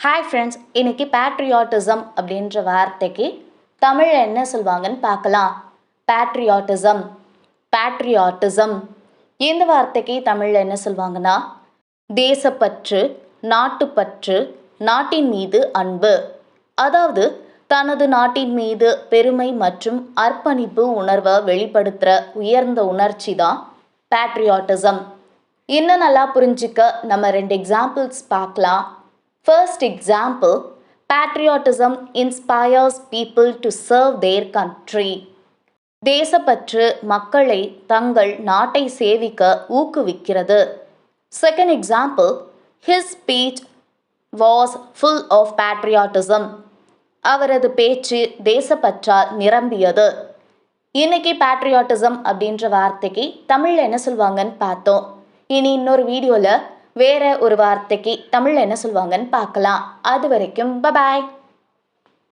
Hi friends, இன்னைக்கு patriotism அப்படின்ற வார்த்தைக்கு தமிழில் என்ன சொல்லுவாங்கன்னு பார்க்கலாம். பேட்ரியாட்டிசம் பேட்ரியாட்டிசம் இந்த வார்த்தைக்கு தமிழில் என்ன சொல்லுவாங்கன்னா, தேசப்பற்று, நாட்டுப்பற்று, நாட்டின் மீது அன்பு. அதாவது தனது நாட்டின் மீது பெருமை மற்றும் அர்ப்பணிப்பு உணர்வை வெளிப்படுத்துகிற உயர்ந்த உணர்ச்சி தான் பேட்ரியாட்டிசம். இன்னும் நல்லா புரிஞ்சிக்க நம்ம 2 எக்ஸாம்பிள்ஸ் பார்க்கலாம். First example, patriotism inspires people to serve their country. தேசப்பற்று மக்களை தங்கள் நாட்டை சேவிக்க ஊக்குவிக்கிறது. Second example, his speech was full of patriotism. அவரது பேச்சு தேசப்பற்றால் நிரம்பியது. இன்னைக்கு பேட்ரியாட்டிசம் அப்படின்ற வார்த்தைக்கு தமிழில் என்ன சொல்லுவாங்கன்னு பார்த்தோம். இனி இன்னொரு வீடியோவில் வேற ஒரு வார்த்தைக்கு தமிழில் என்ன சொல்லுவாங்கன்னு பார்க்கலாம். அது வரைக்கும் பபாய்.